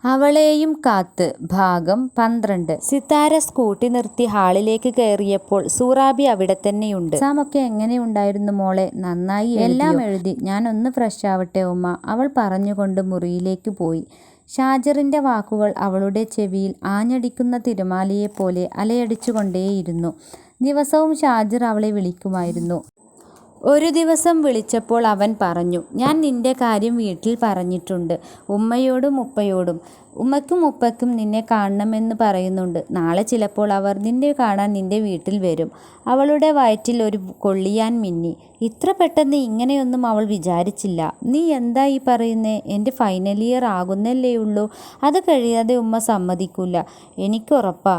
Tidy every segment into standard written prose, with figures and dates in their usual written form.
അവളെയും കാത്ത് ഭാഗം 12. സിത്താര സ്കൂട്ടി നിർത്തി ഹാളിലേക്ക് കയറിയപ്പോൾ സൂറാബി അവിടെ തന്നെയുണ്ട്. എക്സാമൊക്കെ എങ്ങനെയുണ്ടായിരുന്നു മോളെ? നന്നായി എല്ലാം എഴുതി. ഞാൻ ഒന്ന് ഫ്രഷ് ആവട്ടെ ഉമ്മ, അവൾ പറഞ്ഞുകൊണ്ട് മുറിയിലേക്ക് പോയി. ഷാജിറിന്റെ വാക്കുകൾ അവളുടെ ചെവിയിൽ ആഞ്ഞടിക്കുന്ന തിരമാലയെപ്പോലെ അലയടിച്ചുകൊണ്ടേയിരുന്നു. ദിവസവും ഷാജിർ അവളെ വിളിക്കുമായിരുന്നു. ഒരു ദിവസം വിളിച്ചപ്പോൾ അവൻ പറഞ്ഞു, ഞാൻ നിന്റെ കാര്യം വീട്ടിൽ പറഞ്ഞിട്ടുണ്ട്, ഉമ്മയോടും ഉപ്പയോടും. ഉമ്മയ്ക്കും ഉപ്പയ്ക്കും നിന്നെ കാണണമെന്ന് പറയുന്നുണ്ട്. നാളെ ചിലപ്പോൾ അവർ നിന്നെ കാണാൻ നിന്റെ വീട്ടിൽ വരും. അവളുടെ വയറ്റിൽ ഒരു കൊള്ളിയാൻ മിന്നി. ഇത്ര പെട്ടെന്ന് ഇങ്ങനെയൊന്നും അവൾ വിചാരിച്ചില്ല. നീ എന്താ ഈ പറയുന്നേ? എൻ്റെ ഫൈനൽ ഇയർ ആകുന്നല്ലേ ഉള്ളൂ. അത് കഴിയാതെ ഉമ്മ സമ്മതിക്കില്ല. എനിക്കുറപ്പാ.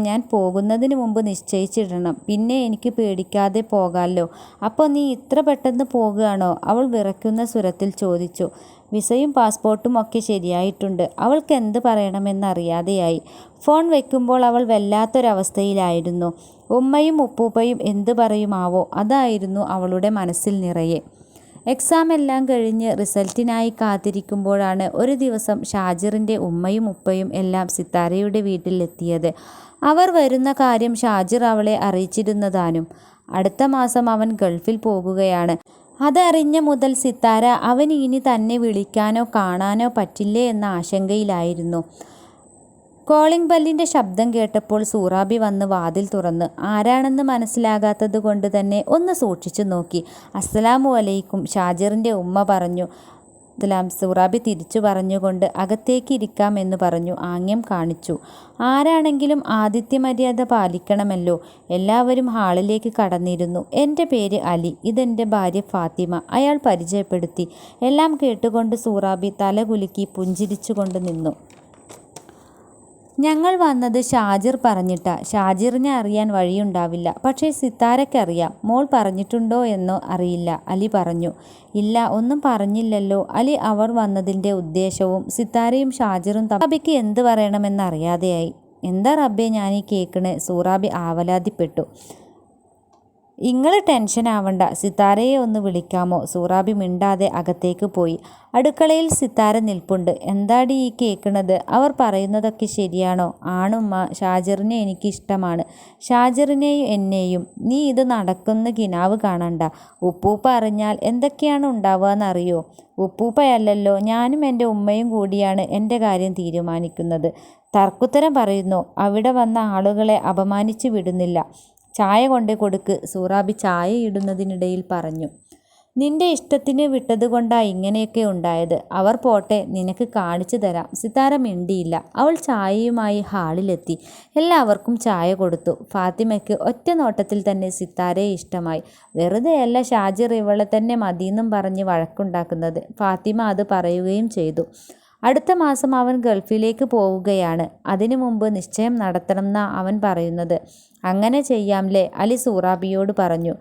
ഞാൻ പോകുന്നതിന് മുമ്പ് നിശ്ചയിച്ചിടണം. പിന്നെ എനിക്ക് പേടിക്കാതെ പോകാമല്ലോ. അപ്പോൾ നീ ഇത്ര പെട്ടെന്ന് പോകുകയാണോ? അവൾ വിറയ്ക്കുന്ന സ്വരത്തിൽ ചോദിച്ചു. വിസയും പാസ്പോർട്ടും ഒക്കെ ശരിയായിട്ടുണ്ട്. അവൾക്ക് എന്ത് പറയണമെന്നറിയാതെയായി. ഫോൺ വയ്ക്കുമ്പോൾ അവൾ വല്ലാത്തൊരവസ്ഥയിലായിരുന്നു. ഉമ്മയും ഉപ്പൂപ്പയും എന്ത് പറയുമാവോ, അതായിരുന്നു അവളുടെ മനസ്സിൽ നിറയെ. എക്സാം എല്ലാം കഴിഞ്ഞ് റിസൾട്ടിനായി കാത്തിരിക്കുമ്പോഴാണ് ഒരു ദിവസം ഷാജിറിൻ്റെ ഉമ്മയും ഉപ്പയും എല്ലാം സിത്താരയുടെ വീട്ടിലെത്തിയത്. അവർ വരുന്ന കാര്യം ഷാജിർ അവളെ അറിയിച്ചിരുന്നതാനും. അടുത്ത മാസം അവൻ ഗൾഫിൽ പോകുകയാണ്. അതറിഞ്ഞ മുതൽ സിത്താര അവന് ഇനി തന്നെ വിളിക്കാനോ കാണാനോ പറ്റില്ലേ എന്ന ആശങ്കയിലായിരുന്നു. കോളിംഗ് ബെല്ലിൻ്റെ ശബ്ദം കേട്ടപ്പോൾ സൂറാബി വന്ന് വാതിൽ തുറന്ന്. ആരാണെന്ന് മനസ്സിലാകാത്തത് കൊണ്ട് തന്നെ ഒന്ന് സൂക്ഷിച്ചു നോക്കി. അസ്സലാമു അലൈക്കും, ഷാജിറിൻ്റെ ഉമ്മ പറഞ്ഞു. സൂറാബി തിരിച്ചു പറഞ്ഞുകൊണ്ട് അകത്തേക്ക് ഇരിക്കാം എന്ന് പറഞ്ഞു ആംഗ്യം കാണിച്ചു. ആരാണെങ്കിലും ആതിഥ്യമര്യാദ പാലിക്കണമല്ലോ. എല്ലാവരും ഹാളിലേക്ക് കടന്നിരുന്നു. എൻ്റെ പേര് അലി, ഇതെൻ്റെ ഭാര്യ ഫാത്തിമ, അയാൾ പരിചയപ്പെടുത്തി. എല്ലാം കേട്ടുകൊണ്ട് സൂറാബി തലകുലുക്കി പുഞ്ചിരിച്ചുകൊണ്ട് നിന്നു. ഞങ്ങൾ വന്നത് ഷാജിർ പറഞ്ഞിട്ടാ. ഷാജിറിനെ അറിയാൻ വഴിയുണ്ടാവില്ല, പക്ഷേ സിത്താരയ്ക്കറിയാം. മോൾ പറഞ്ഞിട്ടുണ്ടോ എന്നോ അറിയില്ല, അലി പറഞ്ഞു. ഇല്ല, ഒന്നും പറഞ്ഞില്ലല്ലോ. അലി അവർ വന്നതിൻ്റെ ഉദ്ദേശവും സിത്താരയും ഷാജിറും സൂറാബിക്ക് എന്ത് പറയണമെന്നറിയാതെയായി. എന്താ റബ്ബേ ഞാനീ കേൾക്കണേ? സൂറാബി ആവലാതിപ്പെട്ടു. ഇങ്ങള് ടെൻഷൻ ആവണ്ട, സിത്താരയെ ഒന്ന് വിളിക്കാമോ? സൂറാബി മിണ്ടാതെ അകത്തേക്ക് പോയി. അടുക്കളയിൽ സിത്താര നിൽപ്പുണ്ട്. എന്താടി ഈ കേൾക്കണത്? അവർ പറയുന്നതൊക്കെ ശരിയാണോ? ആണുമ്മ, ഷാജിറിനെ എനിക്ക് ഇഷ്ടമാണ്, ഷാജിറിനെയും എന്നെയും. നീ ഇത് നടക്കുന്ന കിനാവ് കാണണ്ട. ഉപ്പൂപ്പ അറിഞ്ഞാൽ എന്തൊക്കെയാണ് ഉണ്ടാവുകയെന്നറിയോ? ഉപ്പൂപ്പയല്ലല്ലോ, ഞാനും എൻ്റെ ഉമ്മയും കൂടിയാണ് എൻ്റെ കാര്യം തീരുമാനിക്കുന്നത്. തർക്കുത്തരം പറയുന്നു. അവിടെ വന്ന ആളുകളെ അപമാനിച്ചു വിടുന്നില്ല. ചായ കൊണ്ട് കൊടുക്ക്, സൂറാബി ചായ ഇടുന്നതിനിടയിൽ പറഞ്ഞു. നിന്റെ ഇഷ്ടത്തിന് വിട്ടതുകൊണ്ടാ ഇങ്ങനെയൊക്കെ ഉണ്ടായത്. അവർ പോട്ടെ, നിനക്ക് കാണിച്ചു തരാം. സിത്താര മിണ്ടിയില്ല. അവൾ ചായയുമായി ഹാളിലെത്തി. എല്ലാവർക്കും ചായ കൊടുത്തു. ഫാത്തിമയ്ക്ക് ഒറ്റ നോട്ടത്തിൽ തന്നെ സിത്താരയെ ഇഷ്ടമായി. വെറുതെയല്ല ഷാജിർ ഇവളെ തന്നെ മതിയെന്നും പറഞ്ഞ് വഴക്കുണ്ടാക്കുന്നത്. ഫാത്തിമ അത് പറയുകയും ചെയ്തു. അടുത്ത മാസം അവൻ ഗൾഫിലേക്ക് പോവുകയാണ്. അതിനു മുമ്പ് നിശ്ചയം നടത്തണമെന്നാ അവൻ പറയുന്നത്. അങ്ങനെ ചെയ്യാംലേ, അലി സൂറാബിയോട് പറഞ്ഞു.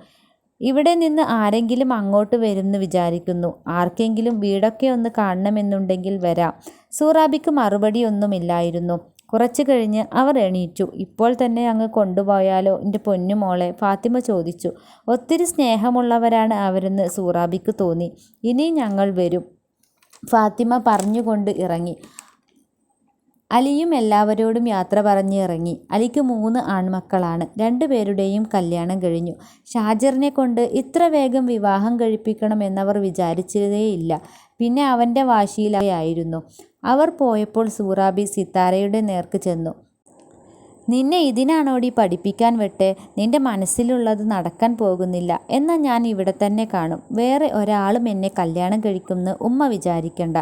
ഇവിടെ നിന്ന് ആരെങ്കിലും അങ്ങോട്ട് വരുമെന്ന് വിചാരിക്കുന്നു. ആർക്കെങ്കിലും വീടൊക്കെ ഒന്ന് കാണണമെന്നുണ്ടെങ്കിൽ വരാം. സൂറാബിക്ക് മറുപടിയൊന്നുമില്ലായിരുന്നു. കുറച്ചു കഴിഞ്ഞ് അവർ എണീറ്റു. ഇപ്പോൾ തന്നെ അങ്ങ് കൊണ്ടുപോയാലോ എൻ്റെ പൊന്നുമോളെ? ഫാത്തിമ ചോദിച്ചു. ഒത്തിരി സ്നേഹമുള്ളവരാണ് അവരെന്ന് സൂറാബിക്ക് തോന്നി. ഇനി ഞങ്ങൾ വരും, ഫാത്തിമ പറഞ്ഞുകൊണ്ട് ഇറങ്ങി. അലിയും എല്ലാവരോടും യാത്ര പറഞ്ഞ് ഇറങ്ങി. അലിക്ക് 3 ആൺമക്കളാണ്. 2 പേരുടെയും കല്യാണം കഴിഞ്ഞു. ഷാജിറിനെ കൊണ്ട് ഇത്ര വേഗം വിവാഹം കഴിപ്പിക്കണം എന്നവർ വിചാരിച്ചതേയില്ല. പിന്നെ അവൻ്റെ വാശിയിലായിരുന്നു. അവർ പോയപ്പോൾ സൂറാബി സിത്താരയുടെ നേർക്ക് ചെന്നു. നിന്നെ ഇതിനാണോടി പഠിപ്പിക്കാൻ വിട്ടെ? നിന്റെ മനസ്സിലുള്ളത് നടക്കാൻ പോകുന്നില്ല. എന്നാൽ ഞാൻ ഇവിടെ തന്നെ കാണും. വേറെ ഒരാളും എന്നെ കല്യാണം കഴിക്കുമെന്ന് ഉമ്മ വിചാരിക്കണ്ട.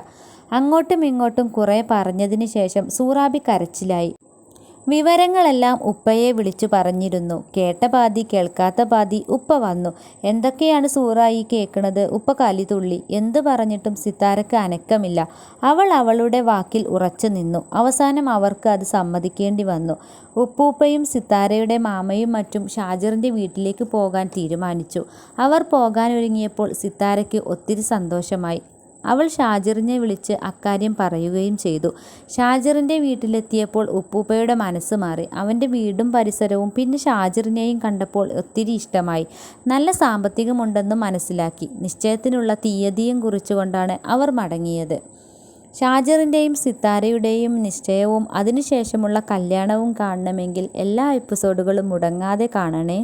അങ്ങോട്ടും ഇങ്ങോട്ടും കുറേ പറഞ്ഞതിന് ശേഷം സൂറാബി കരച്ചിലായി. വിവരങ്ങളെല്ലാം ഉപ്പയെ വിളിച്ചു പറഞ്ഞിരുന്നു. കേട്ട പാതി കേൾക്കാത്ത പാതി ഉപ്പ വന്നു. എന്തൊക്കെയാണ് സൂറായി കേൾക്കണത്? ഉപ്പ കലിതുള്ളി. എന്ത് പറഞ്ഞിട്ടും സിത്താരക്ക് അനക്കമില്ല. അവൾ അവളുടെ വാക്കിൽ ഉറച്ചു നിന്നു. അവസാനം അവർക്ക് അത് സമ്മതിക്കേണ്ടി വന്നു. ഉപ്പൂപ്പയും സിത്താരയുടെ മാമയും മറ്റും ഷാജിറിൻ്റെ വീട്ടിലേക്ക് പോകാൻ തീരുമാനിച്ചു. അവർ പോകാനൊരുങ്ങിയപ്പോൾ സിത്താരയ്ക്ക് ഒത്തിരി സന്തോഷമായി. അവൾ ഷാജിറിനെ വിളിച്ച് അക്കാര്യം പറയുകയും ചെയ്തു. ഷാജിറിൻ്റെ വീട്ടിലെത്തിയപ്പോൾ ഉപ്പൂപ്പയുടെ മനസ്സ് മാറി. അവൻ്റെ വീടും പരിസരവും പിന്നെ ഷാജിറിനെയും കണ്ടപ്പോൾ ഒത്തിരി ഇഷ്ടമായി. നല്ല സാമ്പത്തികമുണ്ടെന്നും മനസ്സിലാക്കി. നിശ്ചയത്തിനുള്ള തീയതിയും കുറിച്ചുകൊണ്ടാണ് അവർ മടങ്ങിയത്. ഷാജിറിൻ്റെയും സിത്താരയുടെയും നിശ്ചയവും അതിനുശേഷമുള്ള കല്യാണവും കാണണമെങ്കിൽ എല്ലാ എപ്പിസോഡുകളും മുടങ്ങാതെ കാണണേ.